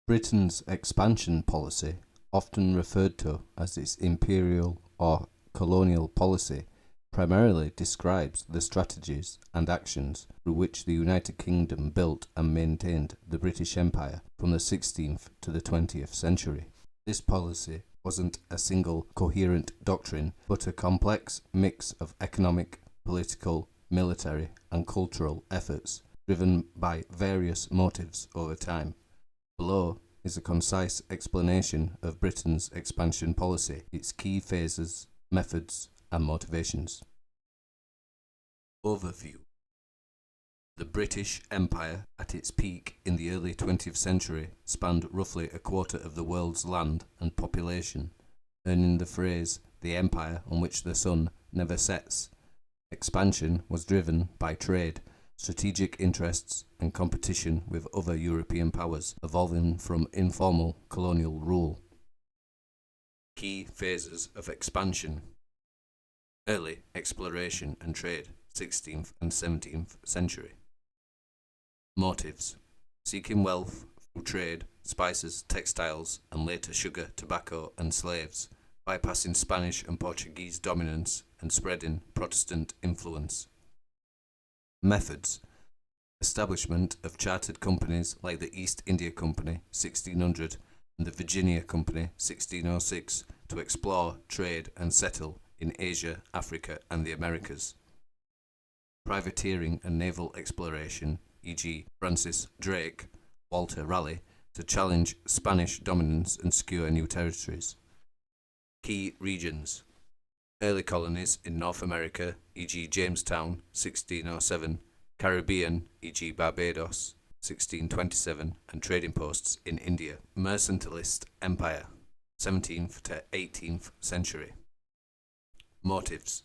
Britain's expansion policy, often referred to as its imperial or colonial policy, primarily describes the strategies and actions through which the United Kingdom built and maintained the British Empire from the 16th to the 20th century. This policy wasn't a single coherent doctrine, but a complex mix of economic, political, military, and cultural efforts, driven by various motives over time. Below is a concise explanation of Britain's expansion policy, its key phases, methods, and motivations. Overview. The British Empire, at its peak in the early 20th century, spanned roughly a quarter of the world's land and population, earning the phrase, "the empire on which the sun never sets." Expansion was driven by trade, strategic interests, and competition with other European powers, evolving from informal colonial rule. Key phases of expansion. Early exploration and trade, 16th and 17th century. Motives. Seeking wealth through trade, spices, textiles, and later sugar, tobacco, and slaves, bypassing Spanish and Portuguese dominance and spreading Protestant influence. Methods. Establishment of chartered companies like the East India Company, 1600, and the Virginia Company, 1606, to explore, trade, and settle in Asia, Africa, and the Americas. Privateering and naval exploration, e.g. Francis Drake, Walter Raleigh, to challenge Spanish dominance and secure new territories. Key regions. Early colonies in North America, e.g. Jamestown, 1607, Caribbean, e.g. Barbados, 1627, and trading posts in India. Mercantilist Empire, 17th to 18th century. Motives.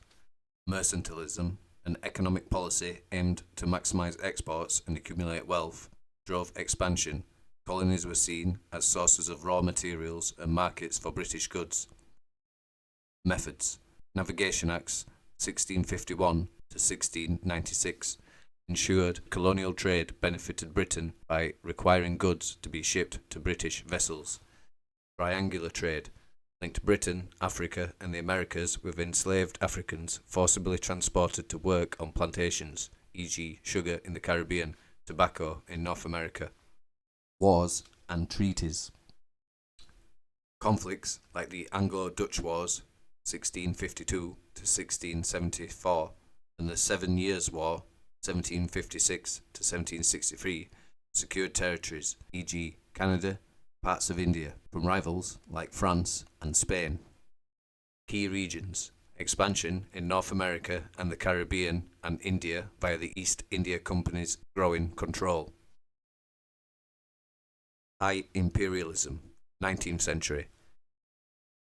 Mercantilism, an economic policy aimed to maximize exports and accumulate wealth, drove expansion. Colonies were seen as sources of raw materials and markets for British goods. Methods. Navigation Acts, 1651 to 1696, ensured colonial trade benefited Britain by requiring goods to be shipped to British vessels. Triangular trade linked Britain, Africa, and the Americas with enslaved Africans forcibly transported to work on plantations, e.g. sugar in the Caribbean, tobacco in North America. Wars and treaties. Conflicts like the Anglo-Dutch Wars, 1652 to 1674, and the 7 Years' War, 1756 to 1763, secured territories, e.g. Canada, parts of India, from rivals like France and Spain. Key regions. Expansion in North America and the Caribbean and India via the East India Company's growing control. High imperialism, 19th century.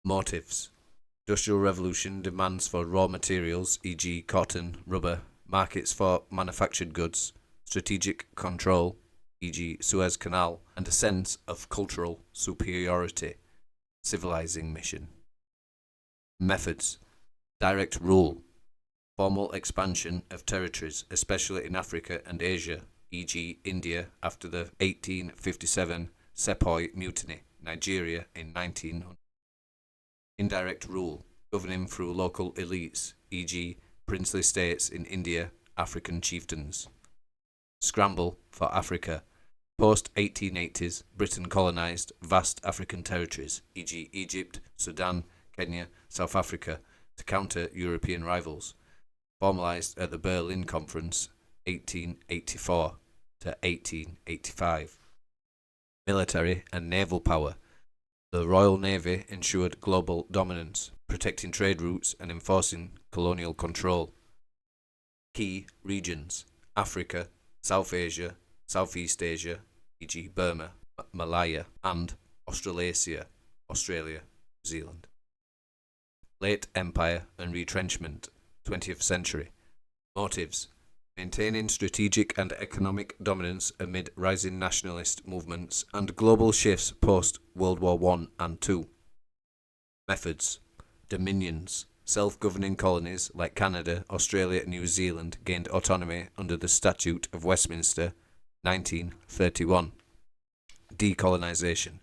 Motives. Industrial Revolution demands for raw materials, e.g. cotton, rubber, markets for manufactured goods, strategic control, e.g. Suez Canal, and a sense of cultural superiority, civilizing mission. Methods. Direct rule, formal expansion of territories, especially in Africa and Asia, e.g. India after the 1857 Sepoy Mutiny, Nigeria in 1900. Indirect rule, governing through local elites, e.g. princely states in India, African chieftains. Scramble for Africa. Post-1880s, Britain colonized vast African territories, e.g. Egypt, Sudan, Kenya, South Africa, to counter European rivals. Formalized at the Berlin Conference, 1884 to 1885. Military and naval power. The Royal Navy ensured global dominance, protecting trade routes and enforcing colonial control. Key regions. Africa, South Asia, Southeast Asia, e.g. Burma, Malaya, and Australasia, Australia, New Zealand. Late Empire and retrenchment, 20th century. Motives. Maintaining strategic and economic dominance amid rising nationalist movements and global shifts post-World War I and II. Methods. Dominions. Self-governing colonies like Canada, Australia and New Zealand gained autonomy under the Statute of Westminster, 1931. Decolonisation.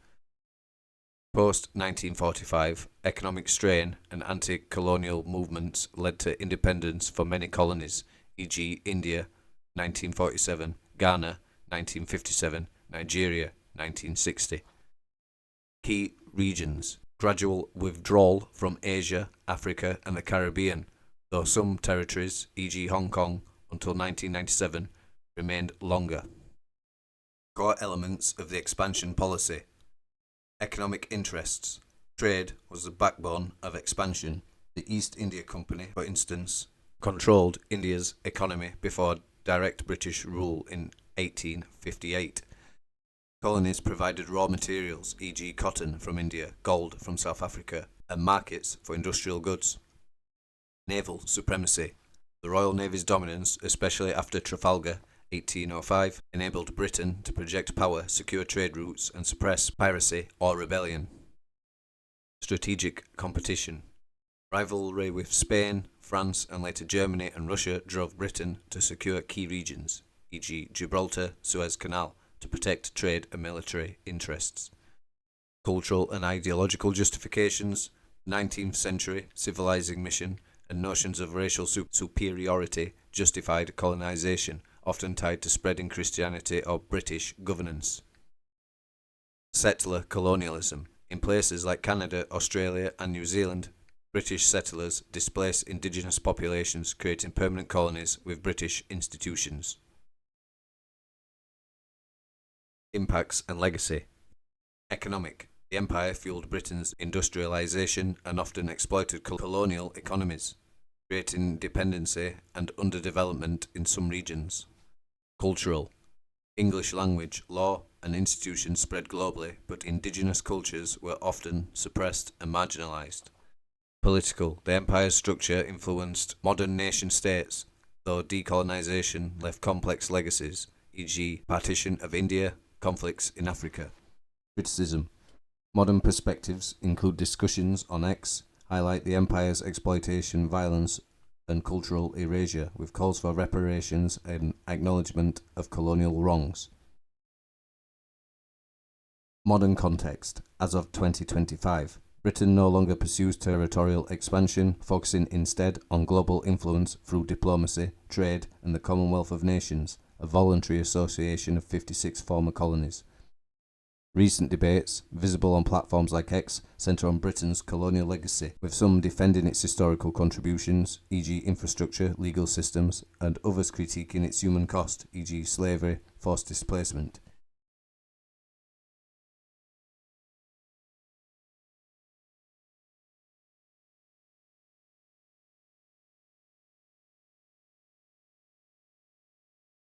Post-1945, economic strain and anti-colonial movements led to independence for many colonies, e.g. India, 1947, Ghana, 1957, Nigeria, 1960. Key regions. Gradual withdrawal from Asia, Africa and the Caribbean, though some territories, e.g. Hong Kong, until 1997, remained longer. Core elements of the expansion policy. Economic interests. Trade was the backbone of expansion. The East India Company, for instance, controlled India's economy before direct British rule in 1858. Colonies provided raw materials, e.g. cotton from India, gold from South Africa, and markets for industrial goods. Naval supremacy. The Royal Navy's dominance, especially after Trafalgar, 1805, enabled Britain to project power, secure trade routes, and suppress piracy or rebellion. Strategic competition. Rivalry with Spain, France, and later Germany and Russia drove Britain to secure key regions, e.g. Gibraltar, Suez Canal, to protect trade and military interests. Cultural and ideological justifications. 19th century civilizing mission and notions of racial superiority justified colonization, often tied to spreading Christianity or British governance. Settler colonialism. In places like Canada, Australia, and New Zealand, British settlers displaced indigenous populations, creating permanent colonies with British institutions. Impacts and legacy. Economic. The empire fueled Britain's industrialisation and often exploited colonial economies, creating dependency and underdevelopment in some regions. Cultural. English language, law, and institutions spread globally, but indigenous cultures were often suppressed and marginalised. Political. The empire's structure influenced modern nation-states, though decolonisation left complex legacies, e.g. partition of India, conflicts in Africa. Criticism. Modern perspectives include discussions on X, highlight the empire's exploitation, violence, and cultural erasure, with calls for reparations and acknowledgement of colonial wrongs. Modern context. As of 2025, Britain no longer pursues territorial expansion, focusing instead on global influence through diplomacy, trade, and the Commonwealth of Nations, a voluntary association of 56 former colonies. Recent debates, visible on platforms like X, centre on Britain's colonial legacy, with some defending its historical contributions, e.g. infrastructure, legal systems, and others critiquing its human cost, e.g. slavery, forced displacement,